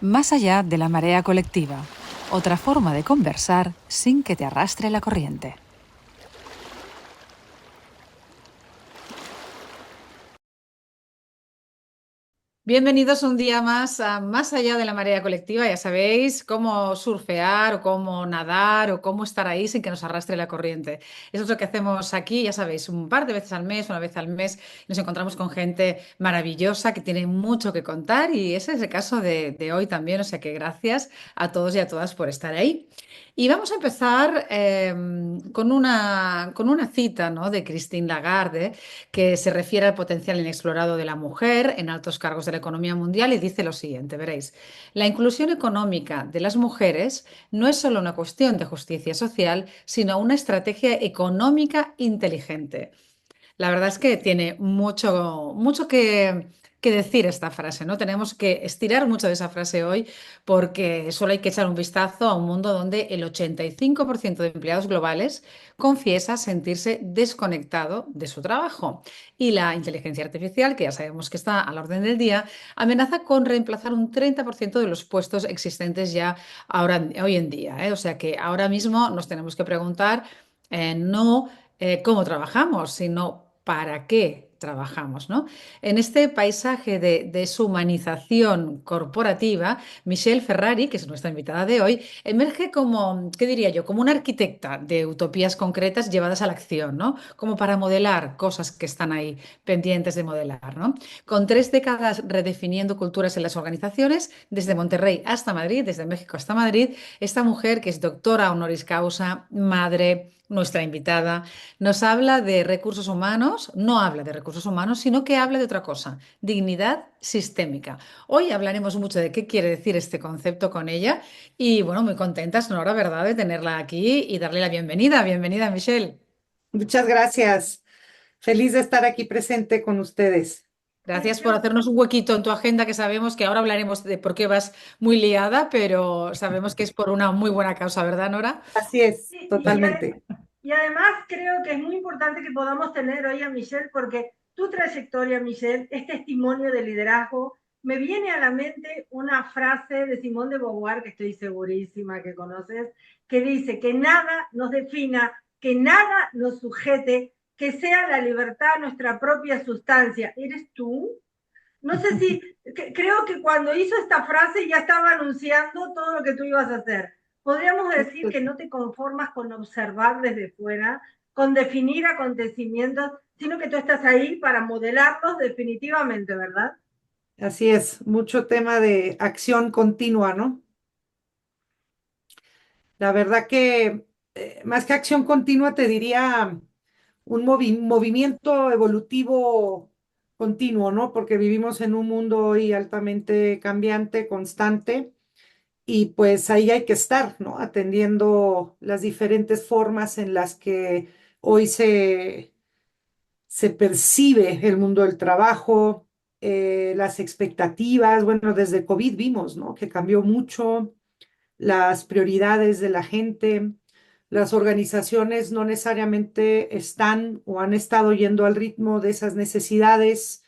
Más allá de la marea colectiva, otra forma de conversar sin que te arrastre la corriente. Bienvenidos un día más a Más allá de la marea colectiva. Ya sabéis cómo surfear o cómo nadar o cómo estar ahí sin que nos arrastre la corriente. Eso es lo que hacemos aquí, ya sabéis, un par de veces al mes, una vez al mes. Nos encontramos con gente maravillosa que tiene mucho que contar y ese es el caso de hoy también. O sea que gracias a todos y a todas por estar ahí. Y vamos a empezar con una cita, ¿no?, de Christine Lagarde, que se refiere al potencial inexplorado de la mujer en altos cargos de la economía mundial y dice lo siguiente, veréis, la inclusión económica de las mujeres no es solo una cuestión de justicia social, sino una estrategia económica inteligente. La verdad es que tiene mucho que decir esta frase, ¿no? Tenemos que estirar mucho de esa frase hoy porque solo hay que echar un vistazo a un mundo donde el 85% de empleados globales confiesa sentirse desconectado de su trabajo. Y la inteligencia artificial, que ya sabemos que está a la orden del día, amenaza con reemplazar un 30% de los puestos existentes ya hoy en día, ¿eh? O sea que ahora mismo nos tenemos que preguntar no cómo trabajamos, sino para qué trabajamos, ¿no? En este paisaje de deshumanización corporativa, Michelle Ferrari, que es nuestra invitada de hoy, emerge como, ¿qué diría yo?, como una arquitecta de utopías concretas llevadas a la acción, ¿no? Como para modelar cosas que están ahí pendientes de modelar, ¿no? Con 3 décadas redefiniendo culturas en las organizaciones, desde Monterrey hasta Madrid, desde México hasta Madrid, esta mujer que es doctora honoris causa, madre, nuestra invitada, nos habla de recursos humanos, no habla de recursos humanos, sino que habla de otra cosa, dignidad sistémica. Hoy hablaremos mucho de qué quiere decir este concepto con ella y bueno, muy contenta, Sonora, ¿verdad?, de tenerla aquí y darle la bienvenida. Bienvenida, Michelle. Muchas gracias. Feliz de estar aquí presente con ustedes. Gracias por hacernos un huequito en tu agenda, que sabemos que ahora hablaremos de por qué vas muy liada, pero sabemos que es por una muy buena causa, ¿verdad, Nora? Así es, Sí, totalmente. y además creo que es muy importante que podamos tener hoy a Michelle, porque tu trayectoria, Michelle, es testimonio de liderazgo. Me viene a la mente una frase de Simone de Beauvoir, que estoy segurísima que conoces, que dice que nada nos defina, que nada nos sujete, que sea la libertad nuestra propia sustancia. ¿Eres tú? No sé si, creo que cuando hizo esta frase ya estaba anunciando todo lo que tú ibas a hacer. Podríamos decir que no te conformas con observar desde fuera, con definir acontecimientos, sino que tú estás ahí para modelarlos definitivamente, ¿verdad? Así es, mucho tema de acción continua, ¿no? La verdad que más que acción continua, te diría un movimiento evolutivo continuo, ¿no? Porque vivimos en un mundo hoy altamente cambiante, constante, y pues ahí hay que estar, ¿no? Atendiendo las diferentes formas en las que hoy se percibe el mundo del trabajo, las expectativas. Bueno, desde COVID vimos, ¿no?, que cambió mucho las prioridades de la gente. Las organizaciones no necesariamente están o han estado yendo al ritmo de esas necesidades,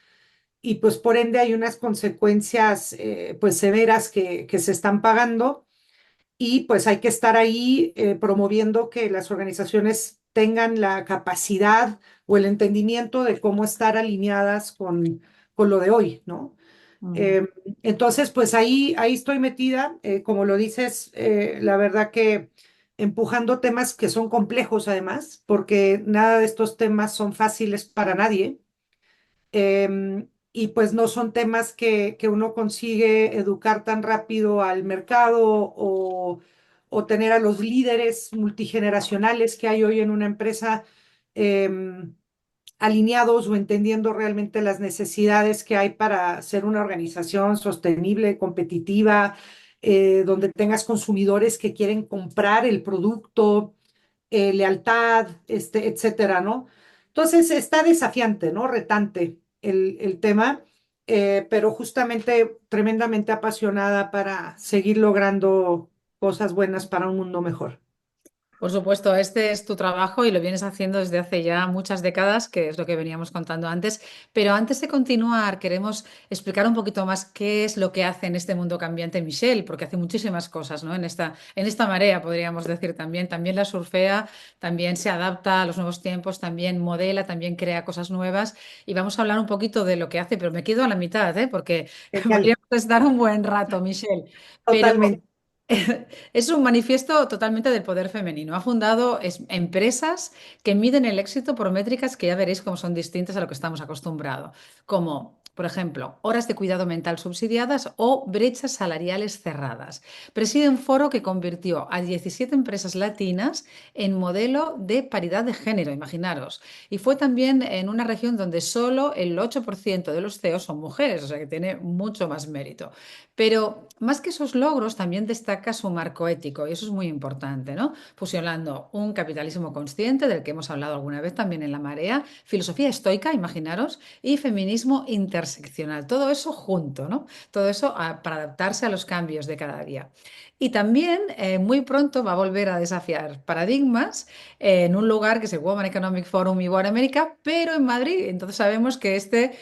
y pues por ende hay unas consecuencias pues severas que se están pagando, y pues hay que estar ahí promoviendo que las organizaciones tengan la capacidad o el entendimiento de cómo estar alineadas con lo de hoy, ¿no? Mm. Eh, entonces, pues ahí estoy metida, como lo dices, la verdad que empujando temas que son complejos además, porque nada de estos temas son fáciles para nadie. Y pues no son temas que uno consigue educar tan rápido al mercado, o tener a los líderes multigeneracionales que hay hoy en una empresa em, alineados o entendiendo realmente las necesidades que hay para ser una organización sostenible, competitiva, donde tengas consumidores que quieren comprar el producto, lealtad, etcétera, ¿no? Entonces está desafiante, ¿no? Retante el tema, pero justamente tremendamente apasionada para seguir logrando cosas buenas para un mundo mejor. Por supuesto, este es tu trabajo y lo vienes haciendo desde hace ya muchas décadas, que es lo que veníamos contando antes. Pero antes de continuar, queremos explicar un poquito más qué es lo que hace en este mundo cambiante Michelle, porque hace muchísimas cosas, ¿no? En esta marea, podríamos decir también. También la surfea, también se adapta a los nuevos tiempos, también modela, también crea cosas nuevas. Y vamos a hablar un poquito de lo que hace, pero me quedo a la mitad, ¿eh? Porque Genial, podríamos estar un buen rato, Michelle. Pero totalmente. es un manifiesto totalmente del poder femenino. Ha fundado empresas que miden el éxito por métricas que ya veréis cómo son distintas a lo que estamos acostumbrados, como, por ejemplo, horas de cuidado mental subsidiadas o brechas salariales cerradas. Preside un foro que convirtió a 17 empresas latinas en modelo de paridad de género, imaginaros. Y fue también en una región donde solo el 8% de los CEOs son mujeres, o sea que tiene mucho más mérito. Pero más que esos logros, también destaca su marco ético, y eso es muy importante, ¿no? Fusionando un capitalismo consciente, del que hemos hablado alguna vez también en La Marea, filosofía estoica, imaginaros, y feminismo interseccional. Todo eso junto, ¿no? Todo eso para adaptarse a los cambios de cada día. Y también muy pronto va a volver a desafiar paradigmas en un lugar que es el Women Economic Forum Iberoamérica, pero en Madrid. Entonces sabemos que este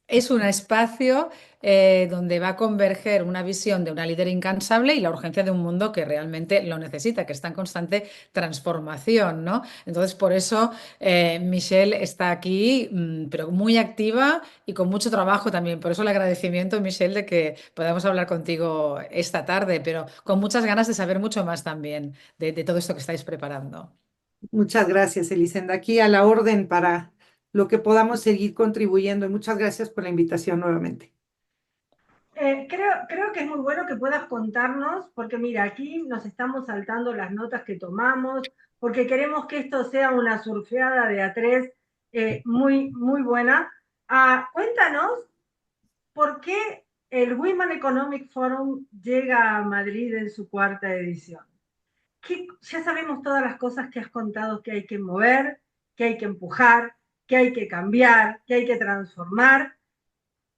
es un espacio donde va a converger una visión de una líder incansable y la urgencia de un mundo que realmente lo necesita, que está en constante transformación, ¿no? Entonces, por eso Michelle está aquí, pero muy activa y con mucho trabajo también. Por eso el agradecimiento, Michelle, de que podamos hablar contigo esta tarde, pero con muchas ganas de saber mucho más también de todo esto que estáis preparando. Muchas gracias, Elisenda. Aquí a la orden para lo que podamos seguir contribuyendo y muchas gracias por la invitación nuevamente. Creo que es muy bueno que puedas contarnos, porque mira, aquí nos estamos saltando las notas que tomamos, porque queremos que esto sea una surfeada de A3 muy, muy buena. Cuéntanos por qué el Women Economic Forum llega a Madrid en su cuarta edición. Ya sabemos todas las cosas que has contado que hay que mover, que hay que empujar, que hay que cambiar, que hay que transformar,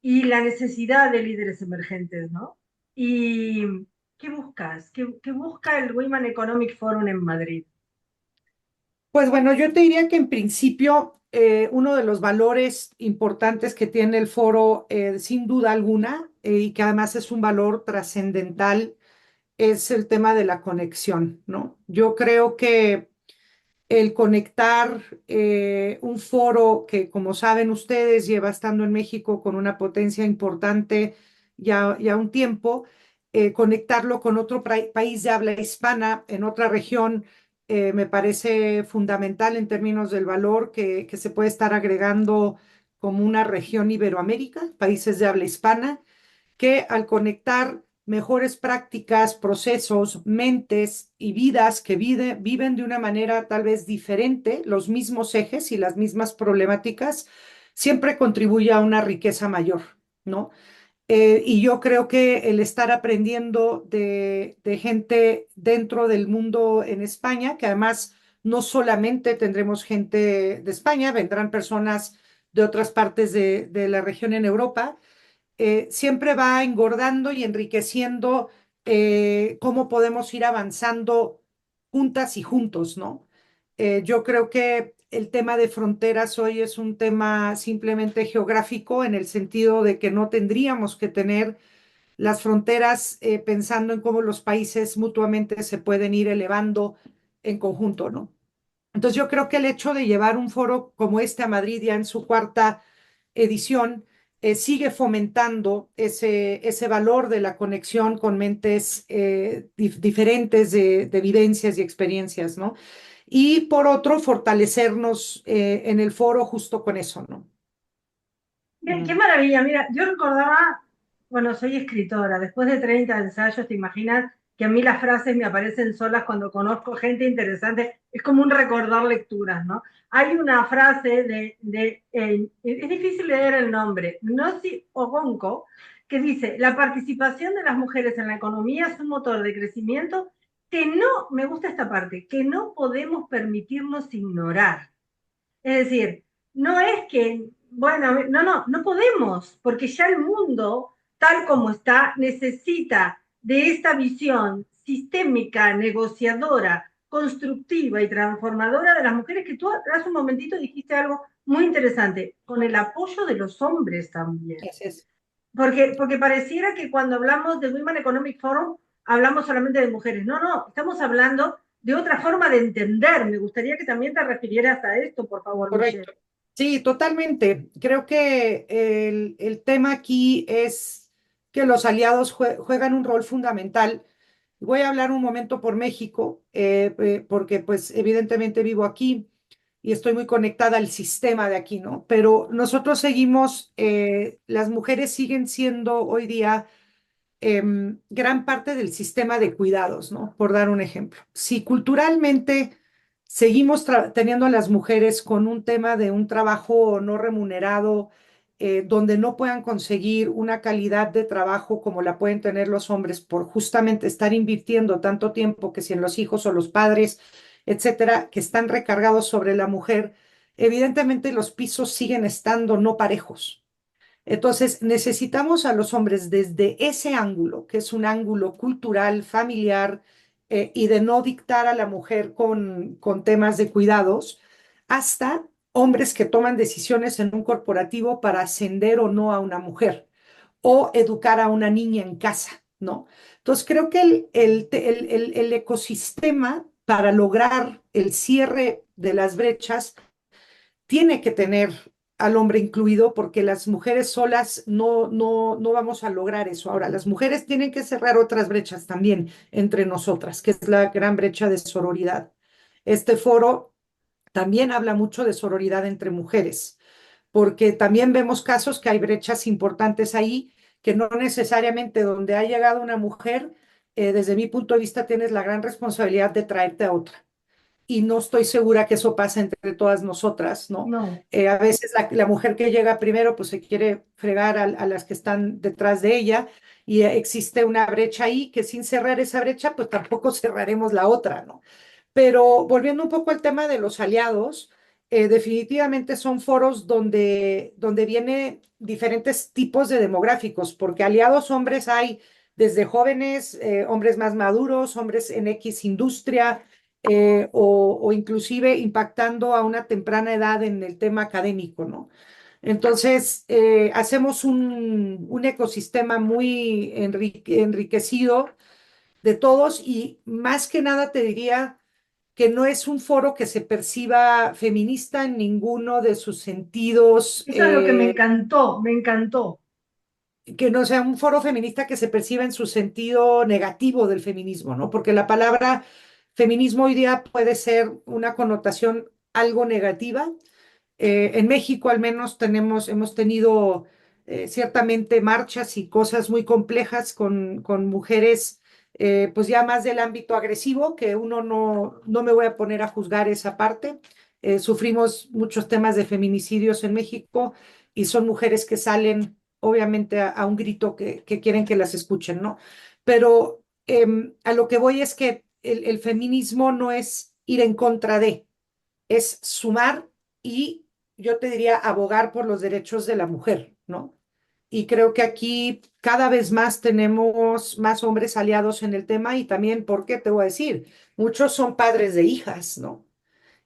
y la necesidad de líderes emergentes, ¿no? ¿Y qué buscas? ¿Qué busca el Women Economic Forum en Madrid? Pues bueno, yo te diría que en principio uno de los valores importantes que tiene el foro, sin duda alguna, y que además es un valor trascendental, es el tema de la conexión, ¿no? Yo creo que el conectar un foro que, como saben ustedes, lleva estando en México con una potencia importante ya un tiempo, conectarlo con otro país de habla hispana en otra región, me parece fundamental en términos del valor que se puede estar agregando como una región Iberoamérica, países de habla hispana que al conectar mejores prácticas, procesos, mentes y vidas que viven de una manera tal vez diferente, los mismos ejes y las mismas problemáticas, siempre contribuye a una riqueza mayor, ¿no? Y yo creo que el estar aprendiendo de gente dentro del mundo en España, que además no solamente tendremos gente de España, vendrán personas de otras partes de la región en Europa, siempre va engordando y enriqueciendo cómo podemos ir avanzando juntas y juntos, ¿no? Yo creo que el tema de fronteras hoy es un tema simplemente geográfico en el sentido de que no tendríamos que tener las fronteras pensando en cómo los países mutuamente se pueden ir elevando en conjunto, ¿no? Entonces yo creo que el hecho de llevar un foro como este a Madrid ya en su cuarta edición sigue fomentando ese valor de la conexión con mentes diferentes de vivencias y experiencias, ¿no? Y por otro, fortalecernos en el foro justo con eso, ¿no? Qué maravilla, mira, yo recordaba, bueno, soy escritora, después de 30 ensayos, te imaginas que a mí las frases me aparecen solas cuando conozco gente interesante, es como un recordar lecturas, ¿no? Hay una frase es difícil leer el nombre, Nossi Ogonko, que dice, la participación de las mujeres en la economía es un motor de crecimiento que no, me gusta esta parte, que no podemos permitirnos ignorar. Es decir, no es que, bueno, no podemos, porque ya el mundo, tal como está, necesita de esta visión sistémica, negociadora, constructiva y transformadora de las mujeres, que tú hace un momentito dijiste algo muy interesante, con el apoyo de los hombres también. Así es. Porque pareciera que cuando hablamos del Women Economic Forum hablamos solamente de mujeres. No, no, estamos hablando de otra forma de entender. Me gustaría que también te refirieras a esto, por favor, Michelle. Correcto. Sí, totalmente. Creo que el tema aquí es que los aliados juegan un rol fundamental. Voy a hablar un momento por México, porque pues evidentemente vivo aquí y estoy muy conectada al sistema de aquí, ¿no? Pero nosotros seguimos, las mujeres siguen siendo hoy día gran parte del sistema de cuidados, ¿no? Por dar un ejemplo. Si culturalmente seguimos teniendo a las mujeres con un tema de un trabajo no remunerado, donde no puedan conseguir una calidad de trabajo como la pueden tener los hombres por justamente estar invirtiendo tanto tiempo que si en los hijos o los padres, etcétera, que están recargados sobre la mujer, evidentemente los pisos siguen estando no parejos. Entonces, necesitamos a los hombres desde ese ángulo, que es un ángulo cultural, familiar, y de no dictar a la mujer con temas de cuidados, hasta hombres que toman decisiones en un corporativo para ascender o no a una mujer o educar a una niña en casa, ¿no? Entonces, creo que el ecosistema para lograr el cierre de las brechas tiene que tener al hombre incluido porque las mujeres solas no vamos a lograr eso. Ahora, las mujeres tienen que cerrar otras brechas también entre nosotras, que es la gran brecha de sororidad. Este foro también habla mucho de sororidad entre mujeres, porque también vemos casos que hay brechas importantes ahí, que no necesariamente donde ha llegado una mujer, desde mi punto de vista, tienes la gran responsabilidad de traerte a otra y no estoy segura que eso pase entre todas nosotras, ¿no? No, A veces la mujer que llega primero, pues se quiere fregar a las que están detrás de ella y existe una brecha ahí que sin cerrar esa brecha, pues tampoco cerraremos la otra, ¿no? Pero volviendo un poco al tema de los aliados, definitivamente son foros donde viene diferentes tipos de demográficos, porque aliados hombres hay desde jóvenes, hombres más maduros, hombres en X industria, o inclusive impactando a una temprana edad en el tema académico, ¿no? Entonces, hacemos un ecosistema muy enriquecido de todos y más que nada te diría que no es un foro que se perciba feminista en ninguno de sus sentidos, eso es lo que me encantó, me encantó. que no sea un foro feminista que se perciba en su sentido negativo del feminismo, ¿no? Porque la palabra feminismo hoy día puede ser una connotación algo negativa. En México al menos hemos tenido ciertamente marchas y cosas muy complejas con mujeres, pues ya más del ámbito agresivo, que uno no me voy a poner a juzgar esa parte. Sufrimos muchos temas de feminicidios en México y son mujeres que salen obviamente a un grito que quieren que las escuchen, ¿no? Pero a lo que voy es que el feminismo no es ir en contra de, es sumar y yo te diría abogar por los derechos de la mujer, ¿no? Y creo que aquí cada vez más tenemos más hombres aliados en el tema y también, ¿por qué te voy a decir? Muchos son padres de hijas, ¿no?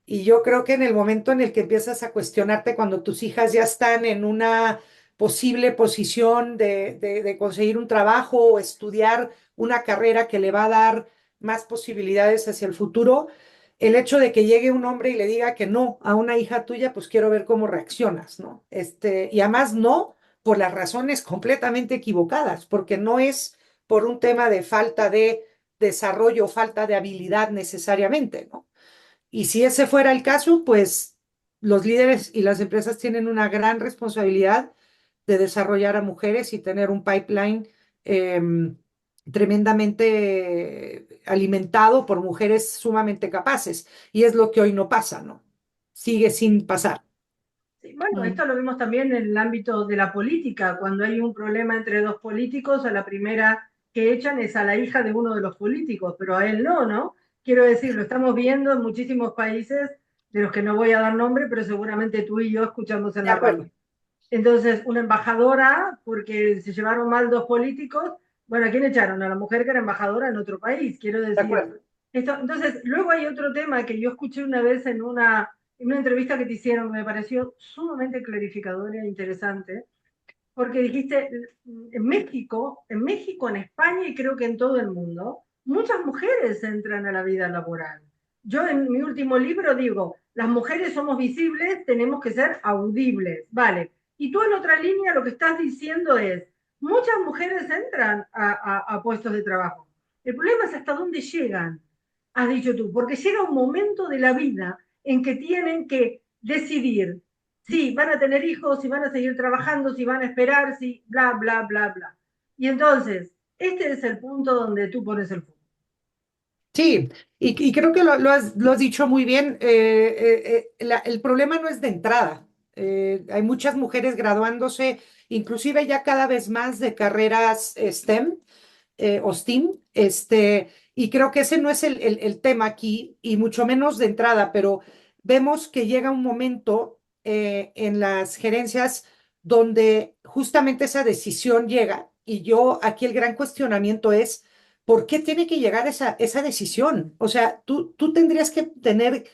Y yo creo que en el momento en el que empiezas a cuestionarte cuando tus hijas ya están en una posible posición de conseguir un trabajo o estudiar una carrera que le va a dar más posibilidades hacia el futuro, el hecho de que llegue un hombre y le diga que no a una hija tuya, pues quiero ver cómo reaccionas, ¿no? Y además no por las razones completamente equivocadas, porque no es por un tema de falta de desarrollo o falta de habilidad necesariamente, ¿no? Y si ese fuera el caso, pues los líderes y las empresas tienen una gran responsabilidad de desarrollar a mujeres y tener un pipeline eh, tremendamente alimentado por mujeres sumamente capaces. Y es lo que hoy no pasa, ¿no? Sigue sin pasar. Sí, bueno, Mm. esto lo vemos también en el ámbito de la política, cuando hay un problema entre dos políticos, a la primera que echan es a la hija de uno de los políticos, pero a él no, ¿no? Quiero decir, lo estamos viendo en muchísimos países de los que no voy a dar nombre, pero seguramente tú y yo escuchamos en De la radio. acuerdo, Entonces, una embajadora, porque se llevaron mal dos políticos, bueno, ¿a quién echaron? A la mujer que era embajadora en otro país. Quiero de decir, acuerdo. Entonces, luego hay otro tema que yo escuché una vez en una entrevista que te hicieron, que me pareció sumamente clarificadora e interesante, porque dijiste, en España y creo que en todo el mundo, muchas mujeres entran a la vida laboral. Yo en mi último libro digo, las mujeres somos visibles, tenemos que ser audibles, ¿vale? Y tú en otra línea lo que estás diciendo es, muchas mujeres entran a puestos de trabajo. El problema es hasta dónde llegan, has dicho tú, porque llega un momento de la vida en que tienen que decidir si van a tener hijos, si van a seguir trabajando, si van a esperar, si bla, bla, bla, bla. Y entonces, este es el punto donde tú pones el foco. Sí, y creo que lo has dicho muy bien. El problema no es de entrada. Hay muchas mujeres graduándose, inclusive ya cada vez más de carreras STEM o STEAM, y creo que ese no es el tema aquí, y mucho menos de entrada, pero vemos que llega un momento en las gerencias donde justamente esa decisión llega, y yo aquí el gran cuestionamiento es, ¿por qué tiene que llegar esa decisión? O sea, tú tendrías que tener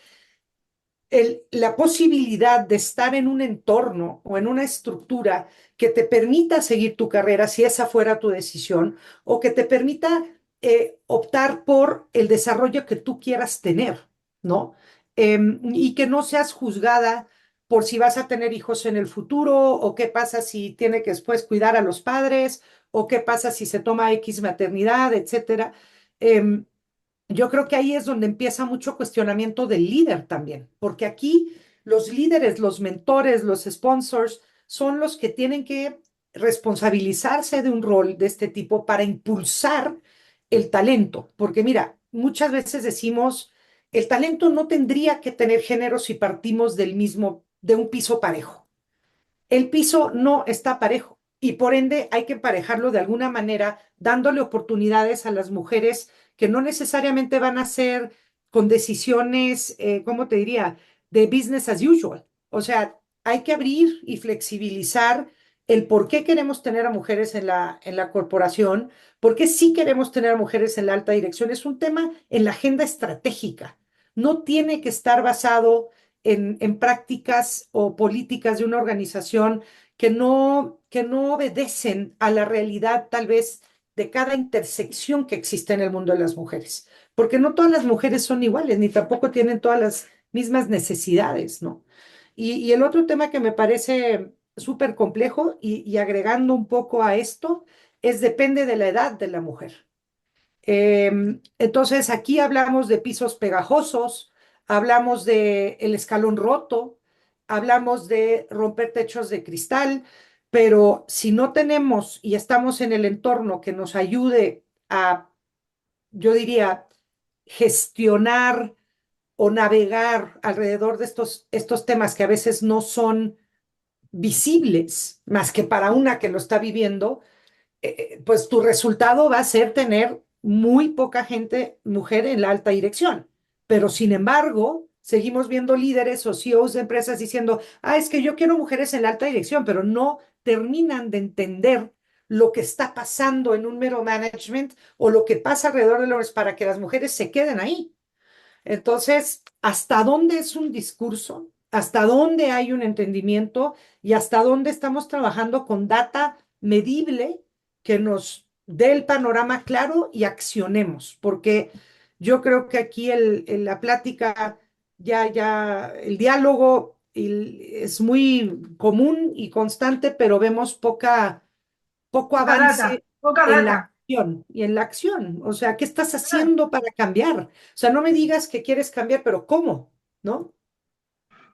la posibilidad de estar en un entorno o en una estructura que te permita seguir tu carrera si esa fuera tu decisión o que te permita optar por el desarrollo que tú quieras tener, ¿no? Y que no seas juzgada por si vas a tener hijos en el futuro o qué pasa si tiene que después cuidar a los padres o qué pasa si se toma X maternidad, etcétera. Em, yo creo que ahí es donde empieza mucho cuestionamiento del líder también, porque aquí los líderes, los mentores, los sponsors son los que tienen que responsabilizarse de un rol de este tipo para impulsar el talento, porque mira, muchas veces decimos, el talento no tendría que tener género si partimos del mismo, de un piso parejo. El piso no está parejo y por ende hay que emparejarlo de alguna manera, dándole oportunidades a las mujeres que no necesariamente van a ser con decisiones, ¿cómo te diría?, de business as usual. O sea, hay que abrir y flexibilizar el por qué queremos tener a mujeres en la corporación, por qué sí queremos tener a mujeres en la alta dirección. Es un tema en la agenda estratégica. No tiene que estar basado en prácticas o políticas de una organización que no obedecen a la realidad tal vez de cada intersección que existe en el mundo de las mujeres, porque no todas las mujeres son iguales, ni tampoco tienen todas las mismas necesidades, ¿no? Y el otro tema que me parece súper complejo y agregando un poco a esto es depende de la edad de la mujer. Entonces, aquí hablamos de pisos pegajosos, hablamos de el escalón roto, hablamos de romper techos de cristal, pero si no tenemos y estamos en el entorno que nos ayude a, yo diría, gestionar o navegar alrededor de estos temas que a veces no son visibles más que para una que lo está viviendo, pues tu resultado va a ser tener muy poca gente, mujer en la alta dirección. Pero sin embargo, seguimos viendo líderes o CEOs de empresas diciendo, es que yo quiero mujeres en la alta dirección, pero no terminan de entender lo que está pasando en un mero management o lo que pasa alrededor de los para que las mujeres se queden ahí. Entonces, ¿hasta dónde es un discurso? ¿Hasta dónde hay un entendimiento? ¿Y hasta dónde estamos trabajando con data medible que nos dé el panorama claro y accionemos? Porque yo creo que aquí la plática, el diálogo es muy común y constante, pero vemos poco Poca data, avance poca en la data. acción y en la acción. O sea, ¿qué estás haciendo para cambiar? O sea, no me digas que quieres cambiar, pero ¿cómo? ¿No?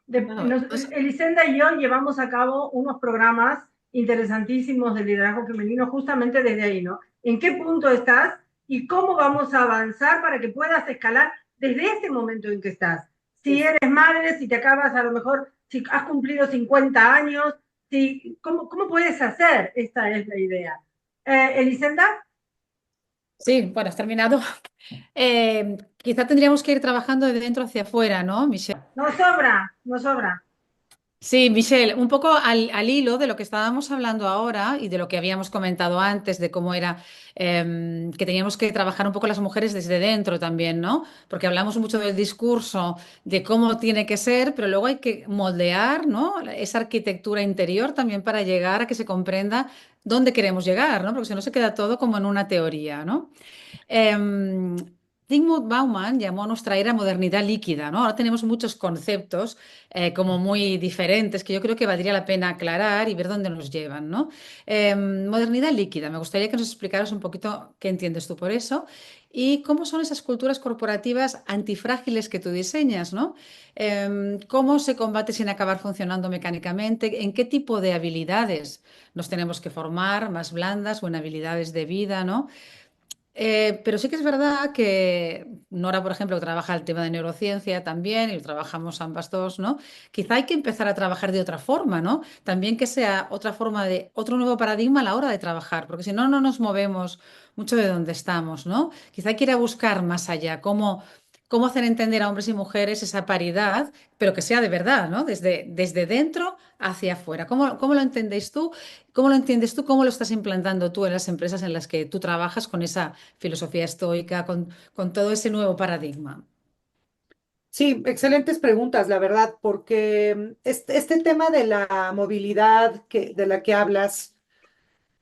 Bueno, Elisenda y yo llevamos a cabo unos programas interesantísimos de liderazgo femenino justamente desde ahí, ¿no? ¿En qué punto estás y cómo vamos a avanzar para que puedas escalar desde ese momento en que estás? Si Es- eres madre, si te acabas a lo mejor, si has cumplido 50 años, ¿cómo puedes hacer? Esta es la idea. Elisenda, sí, bueno, has terminado. Quizá tendríamos que ir trabajando de dentro hacia afuera, ¿no, Michelle? nos sobra, nos sobra. Sí, Michelle, un poco al hilo de lo que estábamos hablando ahora y de lo que habíamos comentado antes, de cómo era que teníamos que trabajar un poco las mujeres desde dentro también, ¿no? Porque hablamos mucho del discurso, de cómo tiene que ser, pero luego hay que moldear, ¿no? Esa arquitectura interior también para llegar a que se comprenda dónde queremos llegar, ¿no? Porque si no se queda todo como en una teoría, ¿no? Em, Zygmunt Bauman llamó a nuestra era modernidad líquida, ¿no? Ahora tenemos muchos conceptos como muy diferentes que yo creo que valdría la pena aclarar y ver dónde nos llevan, ¿no? Modernidad líquida, me gustaría que nos explicaras un poquito qué entiendes tú por eso y cómo son esas culturas corporativas antifrágiles que tú diseñas, ¿no? ¿Cómo se combate sin acabar funcionando mecánicamente? ¿En qué tipo de habilidades nos tenemos que formar, más blandas o en habilidades de vida, ¿no? Pero sí que es verdad que Nora, por ejemplo, trabaja el tema de neurociencia también y lo trabajamos ambas dos, ¿no? Quizá hay que empezar a trabajar de otra forma, ¿no? También que sea otra forma de, otro nuevo paradigma a la hora de trabajar, porque si no, no nos movemos mucho de donde estamos, ¿no? Quizá hay que ir a buscar más allá, cómo hacer entender a hombres y mujeres esa paridad, pero que sea de verdad, ¿no? Desde dentro hacia afuera. ¿Cómo lo entendéis tú? ¿Cómo lo entiendes tú? ¿Cómo lo estás implantando tú en las empresas en las que tú trabajas con esa filosofía estoica, con todo ese nuevo paradigma? Sí, excelentes preguntas, la verdad, porque este tema de la movilidad de la que hablas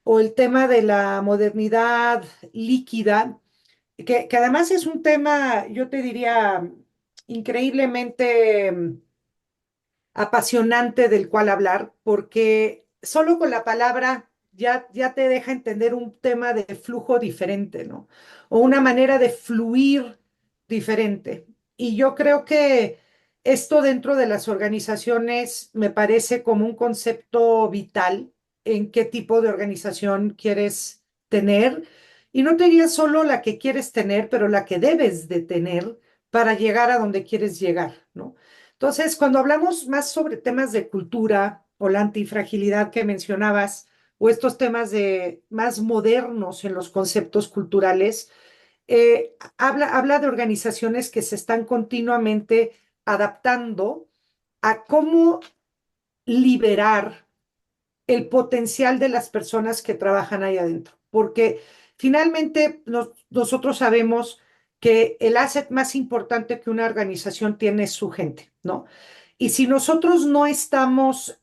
o el tema de la modernidad líquida, que además es un tema, yo te diría, increíblemente apasionante del cual hablar, porque solo con la palabra ya te deja entender un tema de flujo diferente, ¿no? O una manera de fluir diferente. Y yo creo que esto dentro de las organizaciones me parece como un concepto vital en qué tipo de organización quieres tener. Y no te diría solo la que quieres tener, pero la que debes de tener para llegar a donde quieres llegar, ¿no? Entonces, cuando hablamos más sobre temas de cultura o la antifragilidad que mencionabas, o estos temas de más modernos en los conceptos culturales, habla de organizaciones que se están continuamente adaptando a cómo liberar el potencial de las personas que trabajan ahí adentro. Porque finalmente nosotros sabemos que el asset más importante que una organización tiene es su gente, ¿no? Y si nosotros no estamos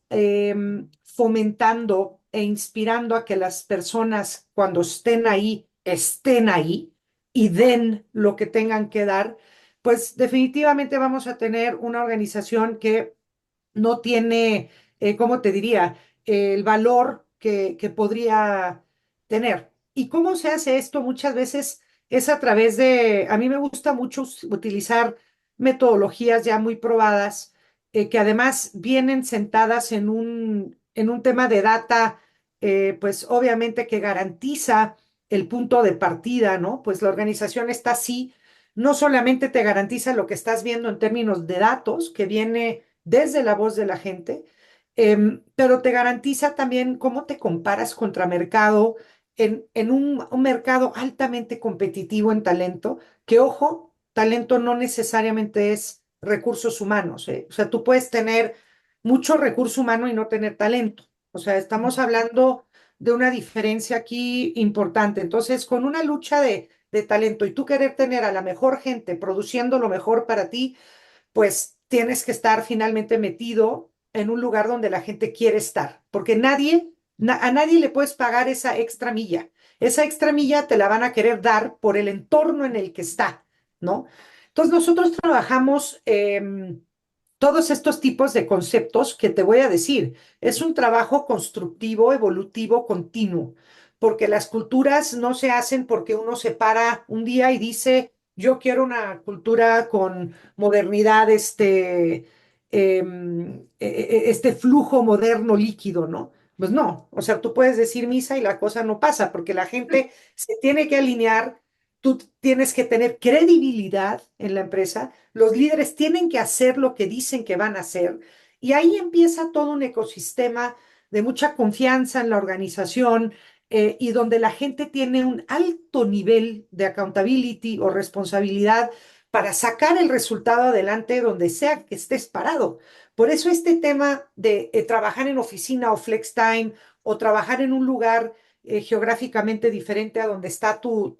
fomentando e inspirando a que las personas cuando estén ahí y den lo que tengan que dar, pues definitivamente vamos a tener una organización que no tiene, ¿cómo te diría? El valor que podría tener. ¿Y cómo se hace esto? Muchas veces es a través de, a mí me gusta mucho utilizar metodologías ya muy probadas, que además vienen sentadas en un tema de data, pues obviamente que garantiza el punto de partida, ¿no? Pues la organización está así, no solamente te garantiza lo que estás viendo en términos de datos, que viene desde la voz de la gente, pero te garantiza también cómo te comparas contra mercado en un mercado altamente competitivo en talento, que ojo, talento no necesariamente es recursos humanos, ¿eh? O sea, tú puedes tener mucho recurso humano y no tener talento. O sea, estamos hablando de una diferencia aquí importante. Entonces, con una lucha de talento y tú querer tener a la mejor gente produciendo lo mejor para ti, pues tienes que estar finalmente metido en un lugar donde la gente quiere estar, porque a nadie le puedes pagar esa extra milla. Esa extra milla te la van a querer dar por el entorno en el que está, ¿no? Entonces nosotros trabajamos todos estos tipos de conceptos que te voy a decir. Es un trabajo constructivo, evolutivo, continuo, porque las culturas no se hacen porque uno se para un día y dice, yo quiero una cultura con modernidad, este flujo moderno líquido, ¿no? Pues no, o sea, tú puedes decir misa y la cosa no pasa, porque la gente se tiene que alinear, tú tienes que tener credibilidad en la empresa, los líderes tienen que hacer lo que dicen que van a hacer, y ahí empieza todo un ecosistema de mucha confianza en la organización, y donde la gente tiene un alto nivel de accountability o responsabilidad para sacar el resultado adelante donde sea que estés parado. Por eso este tema de trabajar en oficina o flex time o trabajar en un lugar geográficamente diferente a donde está tu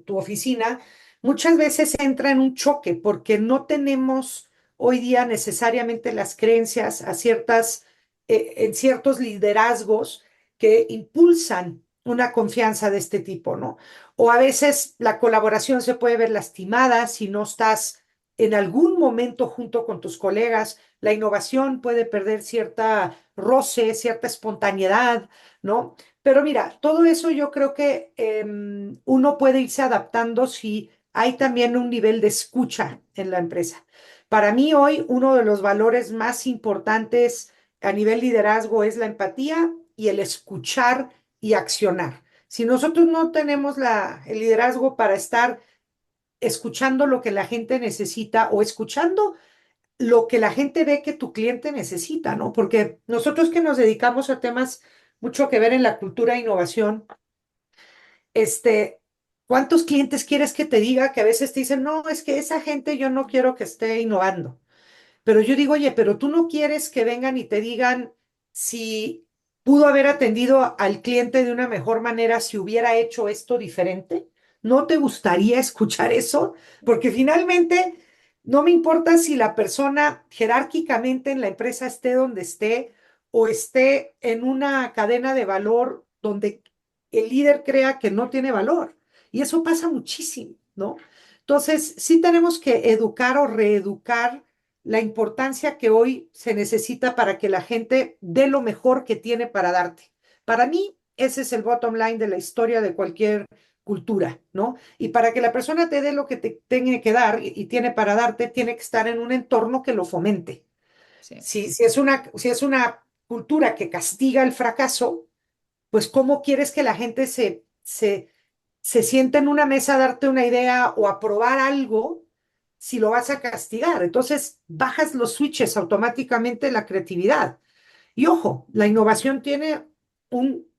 oficina, muchas veces entra en un choque porque no tenemos hoy día necesariamente las creencias en ciertos liderazgos que impulsan una confianza de este tipo, ¿no? O a veces la colaboración se puede ver lastimada si no estás en algún momento junto con tus colegas. La innovación puede perder cierta roce, cierta espontaneidad, ¿no? Pero mira, todo eso yo creo que uno puede irse adaptando si hay también un nivel de escucha en la empresa. Para mí hoy uno de los valores más importantes a nivel liderazgo es la empatía y el escuchar y accionar. Si nosotros no tenemos el liderazgo para estar escuchando lo que la gente necesita o escuchando lo que la gente ve que tu cliente necesita, ¿no? Porque nosotros que nos dedicamos a temas mucho que ver en la cultura e innovación, este, ¿cuántos clientes quieres que te diga que a veces te dicen, no, es que esa gente yo no quiero que esté innovando? Pero yo digo, oye, pero tú no quieres que vengan y te digan si pudo haber atendido al cliente de una mejor manera si hubiera hecho esto diferente. ¿No te gustaría escuchar eso? Porque finalmente no me importa si la persona jerárquicamente en la empresa esté donde esté o esté en una cadena de valor donde el líder crea que no tiene valor. Y eso pasa muchísimo, ¿no? Entonces, sí tenemos que educar o reeducar la importancia que hoy se necesita para que la gente dé lo mejor que tiene para darte. Para mí, ese es el bottom line de la historia de cualquier cultura, ¿no? Y para que la persona te dé lo que te tiene que dar y tiene para darte, tiene que estar en un entorno que lo fomente. Sí. Si es una cultura que castiga el fracaso, pues ¿cómo quieres que la gente se sienta en una mesa a darte una idea o a probar algo si lo vas a castigar? Entonces bajas los switches automáticamente la creatividad. Y ojo, la innovación tiene un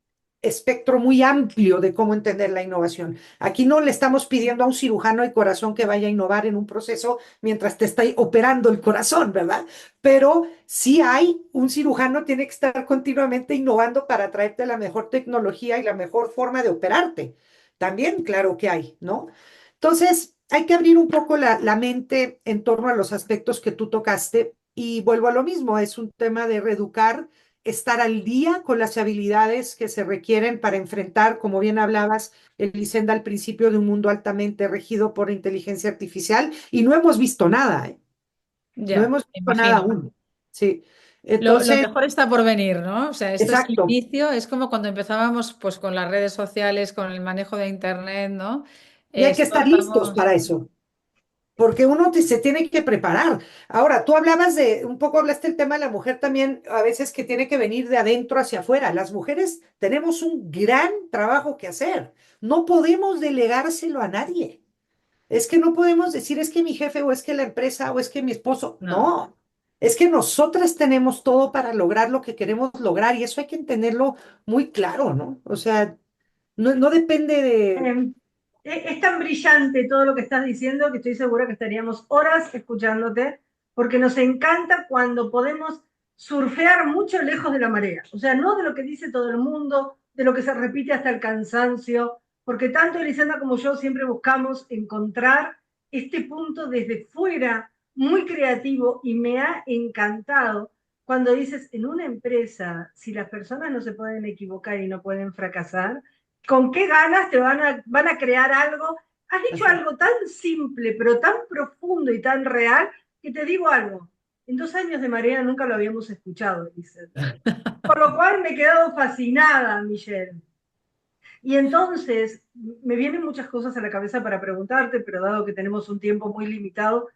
espectro muy amplio de cómo entender la innovación. Aquí no le estamos pidiendo a un cirujano de corazón que vaya a innovar en un proceso mientras te está operando el corazón, ¿verdad? Pero sí hay, un cirujano tiene que estar continuamente innovando para traerte la mejor tecnología y la mejor forma de operarte. También, claro que hay, ¿no? Entonces, hay que abrir un poco la mente en torno a los aspectos que tú tocaste y vuelvo a lo mismo, es un tema de reeducar, estar al día con las habilidades que se requieren para enfrentar, como bien hablabas, Elisenda, al principio de un mundo altamente regido por inteligencia artificial y no hemos visto nada, ¿eh? No Ya, hemos me visto nada imagino. aún. Sí. Lo Entonces, mejor está por venir, ¿no? O sea, esto es el exacto. inicio, es como cuando empezábamos pues con las redes sociales, con el manejo de internet, ¿no? Y hay que Solo estar listos estamos. para eso, porque uno se tiene que preparar. Ahora, tú hablabas un poco hablaste el tema de la mujer también, a veces que tiene que venir de adentro hacia afuera. Las mujeres tenemos un gran trabajo que hacer. No podemos delegárselo a nadie. Es que no podemos decir es que mi jefe o es que la empresa o es que mi esposo. No. No, es que nosotras tenemos todo para lograr lo que queremos lograr y eso hay que tenerlo muy claro, ¿no? O sea, no depende de... Eh, es tan brillante todo lo que estás diciendo que estoy segura que estaríamos horas escuchándote, porque nos encanta cuando podemos surfear mucho lejos de la marea. O sea, no de lo que dice todo el mundo, de lo que se repite hasta el cansancio, porque tanto Elisenda como yo siempre buscamos encontrar este punto desde fuera, muy creativo, y me ha encantado cuando dices, en una empresa, si las personas no se pueden equivocar y no pueden fracasar, ¿con qué ganas te van a crear algo? Has dicho Así. algo tan simple, pero tan profundo y tan real, que te digo algo. En 2 años de Marea nunca lo habíamos escuchado, dice. Por lo cual me he quedado fascinada, Michelle. Y entonces me vienen muchas cosas a la cabeza para preguntarte, pero dado que tenemos un tiempo muy limitado,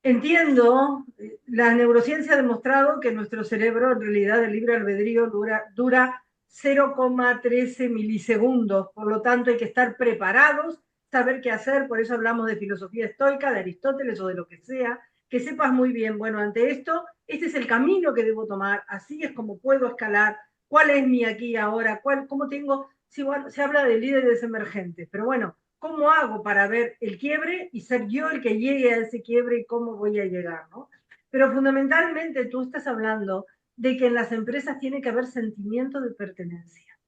entiendo, la neurociencia ha demostrado que nuestro cerebro, en realidad, el libre albedrío dura 0,13 milisegundos, por lo tanto hay que estar preparados, saber qué hacer, por eso hablamos de filosofía estoica, de Aristóteles o de lo que sea, que sepas muy bien, bueno, ante esto, este es el camino que debo tomar, así es como puedo escalar, cuál es mi aquí y ahora, cómo tengo, si, bueno, se habla de líderes emergentes, pero bueno, ¿cómo hago para ver el quiebre y ser yo el que llegue a ese quiebre y cómo voy a llegar, ¿no? Pero fundamentalmente tú estás hablando de que en las empresas tiene que haber sentimiento de pertenencia.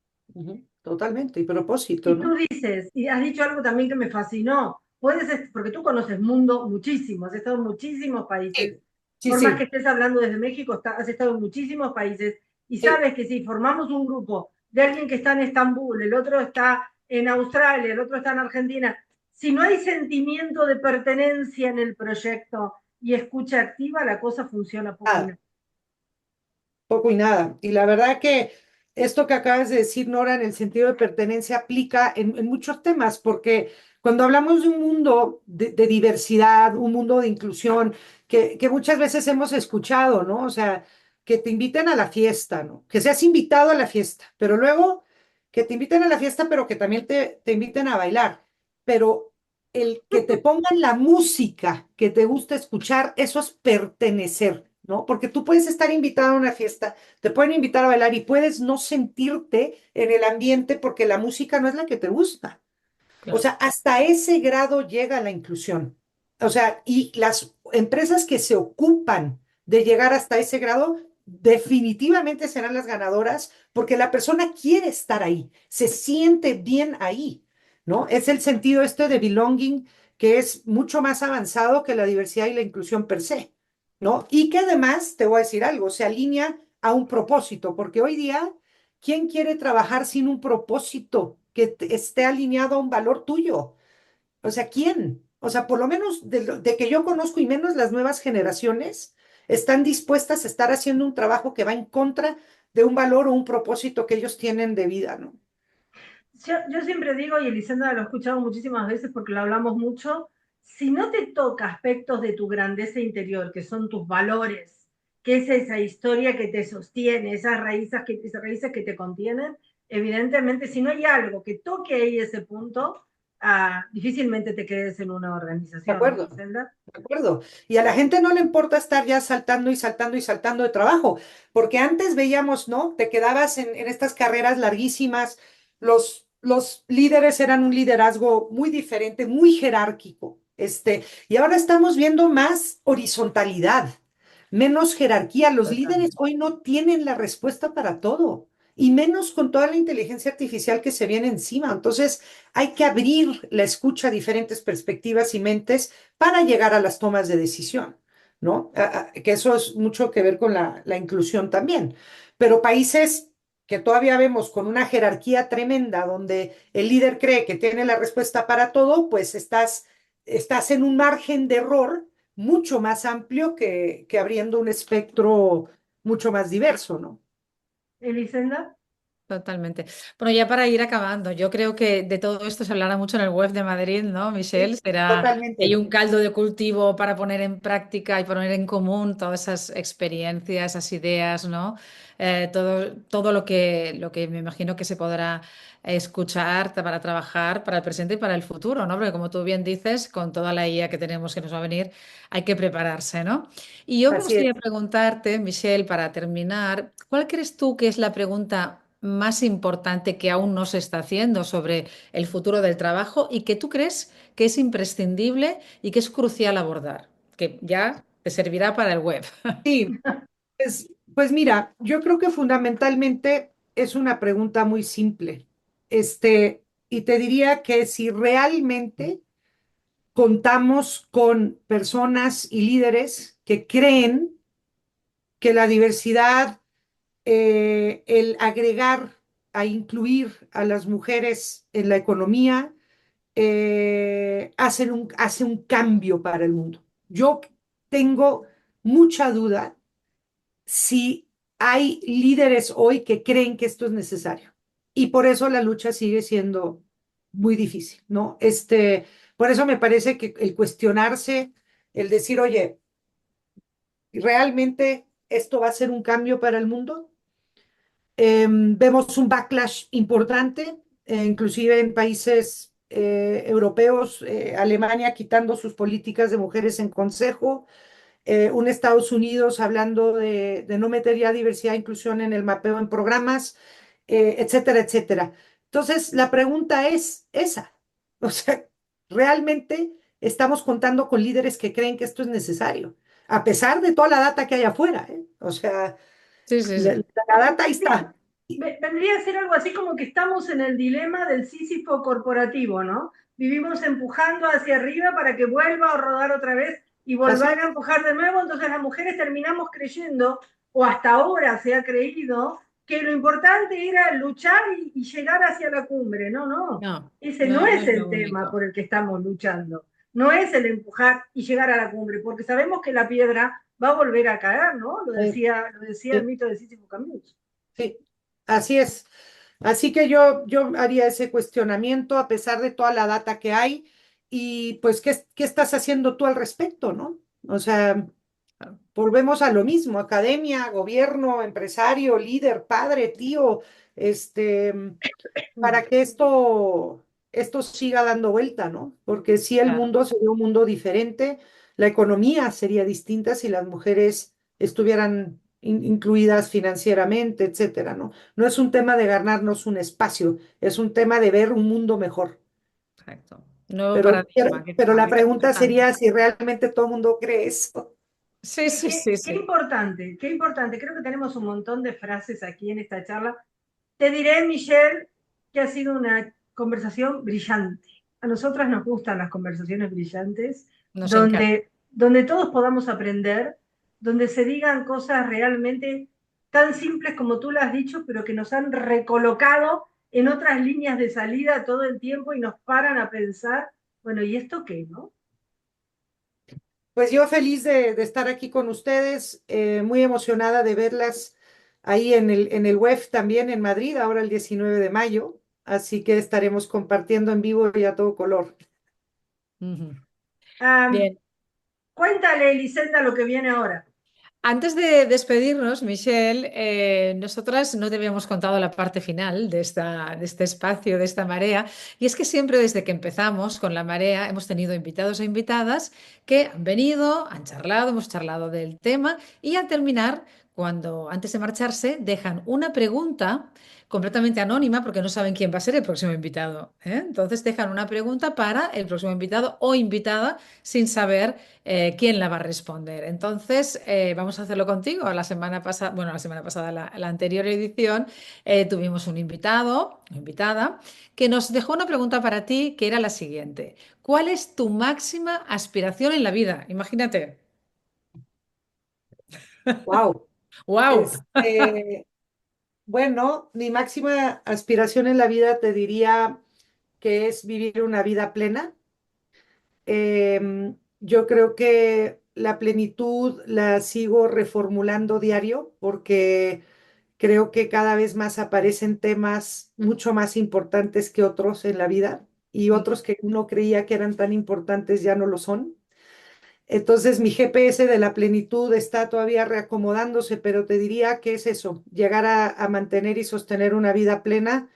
Totalmente, y propósito, Y tú ¿no? dices, y has dicho algo también que me fascinó, porque tú conoces el mundo muchísimo, has estado en muchísimos países, Sí, sí, por más que sí. estés hablando desde México, has estado en muchísimos países y Sí. sabes que si formamos un grupo de alguien que está en Estambul, el otro está en Australia, el otro está en Argentina, si no hay sentimiento de pertenencia en el proyecto y escucha activa, la cosa funciona poco y Nada, nada. poco y nada. Y la verdad que esto que acabas de decir, Nora, en el sentido de pertenencia, aplica en muchos temas, porque cuando hablamos de un mundo de diversidad, un mundo de inclusión, que muchas veces hemos escuchado, ¿no? O sea, que te inviten a la fiesta, ¿no? Que seas invitado a la fiesta, pero luego que te inviten a la fiesta, pero que también te inviten a bailar. Pero el que te pongan la música que te gusta escuchar, eso es pertenecer, ¿no? Porque tú puedes estar invitado a una fiesta, te pueden invitar a bailar y puedes no sentirte en el ambiente porque la música no es la que te gusta. O Claro. sea, hasta ese grado llega la inclusión. O sea, y las empresas que se ocupan de llegar hasta ese grado definitivamente serán las ganadoras porque la persona quiere estar ahí, se siente bien ahí, ¿no? Es el sentido este de belonging que es mucho más avanzado que la diversidad y la inclusión per se, ¿no? Y que además, te voy a decir algo, se alinea a un propósito, porque hoy día ¿quién quiere trabajar sin un propósito que esté alineado a un valor tuyo? O sea, ¿quién? O sea, por lo menos de que yo conozco y menos las nuevas generaciones están dispuestas a estar haciendo un trabajo que va en contra de un valor o un propósito que ellos tienen de vida, ¿no? Yo siempre digo, y Elisenda lo he escuchado muchísimas veces porque lo hablamos mucho, si no te toca aspectos de tu grandeza interior, que son tus valores, que es esa historia que te sostiene, esas raíces que te contienen, evidentemente, si no hay algo que toque ahí ese punto, difícilmente te quedes en una De organización, ¿no, acuerdo, Elisenda? de acuerdo. Y a la gente no le importa estar ya saltando y saltando y saltando de trabajo, porque antes veíamos, ¿no? Te quedabas en estas carreras larguísimas, los líderes eran un liderazgo muy diferente, muy jerárquico, y ahora estamos viendo más horizontalidad, menos jerarquía. Los líderes Totalmente. hoy no tienen la respuesta para todo, y menos con toda la inteligencia artificial que se viene encima. Entonces, hay que abrir la escucha a diferentes perspectivas y mentes para llegar a las tomas de decisión, ¿no? Que eso es mucho que ver con la inclusión también. Pero países que todavía vemos con una jerarquía tremenda, donde el líder cree que tiene la respuesta para todo, pues estás en un margen de error mucho más amplio que abriendo un espectro mucho más diverso, ¿no? Elisenda. Totalmente. Bueno, ya para ir acabando, yo creo que de todo esto se hablará mucho en el web de Madrid, ¿no, Michelle? Sí, Hay totalmente. un caldo de cultivo para poner en práctica y poner en común todas esas experiencias, esas ideas, ¿no? Todo lo que me imagino que se podrá escuchar para trabajar para el presente y para el futuro, ¿no? Porque como tú bien dices, con toda la IA que tenemos que nos va a venir, hay que prepararse, ¿no? Y yo me Así gustaría es. preguntarte, Michelle, para terminar, ¿cuál crees tú que es la pregunta más importante que aún no se está haciendo sobre el futuro del trabajo y que tú crees que es imprescindible y que es crucial abordar? Que ya te servirá para el web. Sí, pues mira, yo creo que fundamentalmente es una pregunta muy simple. Y te diría que si realmente contamos con personas y líderes que creen que la diversidad, el agregar, a incluir a las mujeres en la economía, hace un cambio para el mundo. Yo tengo mucha duda si hay líderes hoy que creen que esto es necesario. Y por eso la lucha sigue siendo muy difícil, ¿no? Por eso me parece que el cuestionarse, el decir, oye, ¿realmente esto va a ser un cambio para el mundo? Vemos un backlash importante, inclusive en países europeos, Alemania quitando sus políticas de mujeres en consejo, un Estados Unidos hablando de no meter ya diversidad e inclusión en el mapeo en programas, etcétera, etcétera. Entonces, la pregunta es esa. O sea, realmente estamos contando con líderes que creen que esto es necesario, a pesar de toda la data que hay afuera, ¿eh? O sea, Sí, sí, la, sí. la data ahí está. Vendría a ser algo así como que estamos en el dilema del Sísifo corporativo, ¿no? Vivimos empujando hacia arriba para que vuelva a rodar otra vez y Así volver a es. empujar de nuevo. Entonces las mujeres terminamos creyendo, o hasta ahora se ha creído, que lo importante era luchar y llegar hacia la cumbre. No, no. No, Ese no no, no es es lo el tema único. por el que estamos luchando. No es el empujar y llegar a la cumbre, porque sabemos que la piedra va a volver a caer, ¿no? Lo decía el Sí, mito de Sísifo Camus. sí, así es. Así que yo haría ese cuestionamiento a pesar de toda la data que hay y pues, ¿qué estás haciendo tú al respecto, no? O sea, volvemos a lo mismo, academia, gobierno, empresario, líder, padre, tío, este, para que esto siga dando vuelta, ¿no? Porque si el Claro. mundo sería un mundo diferente, la economía sería distinta si las mujeres estuvieran incluidas financieramente, etcétera, ¿no? No es un tema de ganarnos un espacio, es un tema de ver un mundo mejor. Exacto. Nuevo Pero, paradigma, que pero la es pregunta importante. sería si realmente todo el mundo cree eso. Sí, sí, sí, Qué sí. importante, qué importante. Creo que tenemos un montón de frases aquí en esta charla. Te diré, Michelle, que ha sido una conversación brillante. A nosotras nos gustan las conversaciones brillantes, Nos encanta. donde todos podamos aprender, donde se digan cosas realmente tan simples como tú lo has dicho, pero que nos han recolocado en otras líneas de salida todo el tiempo y nos paran a pensar, bueno, ¿y esto qué, no? Pues yo feliz de estar aquí con ustedes, muy emocionada de verlas ahí en el WEF también en Madrid, ahora el 19 de mayo, así que estaremos compartiendo en vivo y a todo color. Ujú. Um, Bien. Cuéntale, Elisenda, lo que viene ahora. Antes de despedirnos, Michelle, nosotras no te habíamos contado la parte final de este espacio, de esta marea, y es que siempre desde que empezamos con la marea hemos tenido invitados e invitadas que han venido, han charlado, hemos charlado del tema y al terminar, antes de marcharse, dejan una pregunta completamente anónima porque no saben quién va a ser el próximo invitado, ¿eh? Entonces dejan una pregunta para el próximo invitado o invitada sin saber quién la va a responder. Entonces, vamos a hacerlo contigo. La semana pasada, la anterior edición, tuvimos un invitado o invitada que nos dejó una pregunta para ti que era la siguiente. ¿Cuál es tu máxima aspiración en la vida? Imagínate. Wow. ¡Wow! Bueno, mi máxima aspiración en la vida te diría que es vivir una vida plena. Yo creo que la plenitud la sigo reformulando diario porque creo que cada vez más aparecen temas mucho más importantes que otros en la vida y otros que uno creía que eran tan importantes ya no lo son. Entonces mi GPS de la plenitud está todavía reacomodándose, pero te diría que es eso, llegar a mantener y sostener una vida plena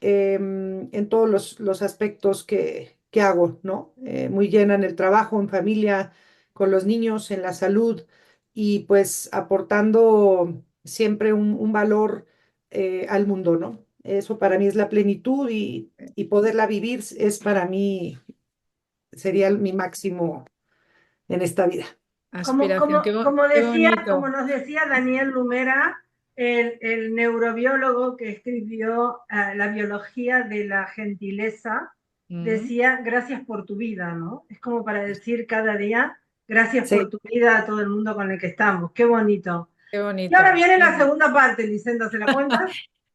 en todos los aspectos que hago, ¿no? Muy llena en el trabajo, en familia, con los niños, en la salud y pues aportando siempre un valor al mundo, ¿no? Eso para mí es la plenitud y poderla vivir es para mí, sería mi máximo en esta vida. Aspiración, Como bonito. nos decía Daniel Lumera, el neurobiólogo que escribió La biología de la gentileza, Mm, decía, gracias por tu vida, ¿no? Es como para decir cada día, gracias por Sí, tu vida a todo el mundo con el que estamos. Qué bonito. qué Y ahora bonito. viene la segunda parte, Licenda, ¿se la cuentas?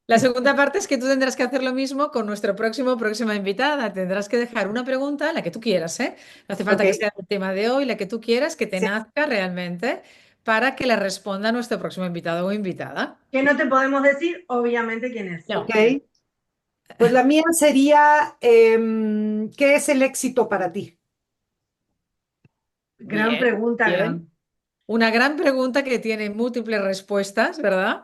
La segunda parte es que tú tendrás que hacer lo mismo con nuestro próxima invitada. Tendrás que dejar una pregunta, la que tú quieras, ¿eh? No hace falta que ok. sea el tema de hoy, la que tú quieras, que te Sí, nazca realmente, para que le responda nuestro próximo invitado o invitada. Que no te podemos decir, obviamente, quién es. No. ok. Pues la mía sería, ¿qué es el éxito para ti? Gran Bien, pregunta, bien. gran. Una gran pregunta que tiene múltiples respuestas, ¿verdad?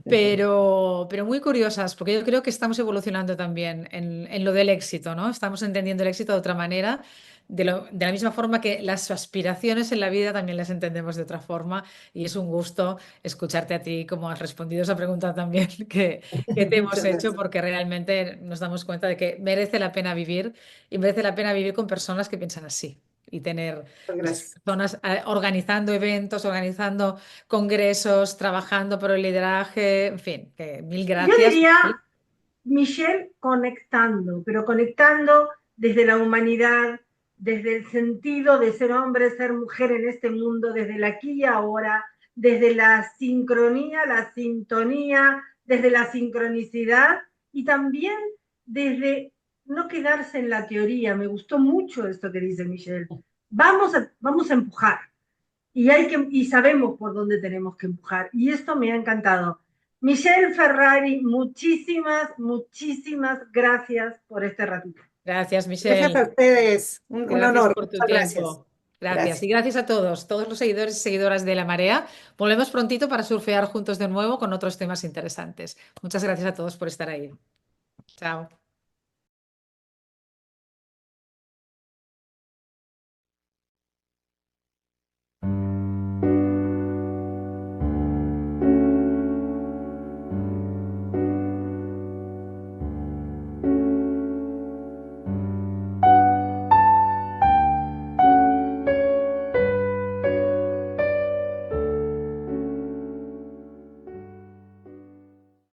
Pero muy curiosas, porque yo creo que estamos evolucionando también en lo del éxito, ¿no? Estamos entendiendo el éxito de otra manera de la misma forma que las aspiraciones en la vida también las entendemos de otra forma y es un gusto escucharte a ti cómo has respondido esa pregunta también que te hemos Muchas hecho, gracias. porque realmente nos damos cuenta de que merece la pena vivir y merece la pena vivir con personas que piensan así y tener esas Gracias. personas organizando eventos, organizando congresos, trabajando por el lideraje, en fin, que mil Yo gracias. diría, Michelle, conectando, pero conectando desde la humanidad, desde el sentido de ser hombre, ser mujer en este mundo, desde el aquí y ahora, desde la sincronía, la sintonía, desde la sincronicidad y también desde no quedarse en la teoría. Me gustó mucho esto que dice Michelle. Vamos a empujar y sabemos por dónde tenemos que empujar. Y esto me ha encantado. Michelle Ferrari, muchísimas gracias por este ratito. Gracias, Gracias a Michelle. ustedes. Un Gracias honor. por tu Muchas gracias. tiempo. Gracias. Y Gracias. gracias a todos los seguidores y seguidoras de La Marea. Volvemos prontito para surfear juntos de nuevo con otros temas interesantes. Muchas gracias a todos por estar ahí. Chao.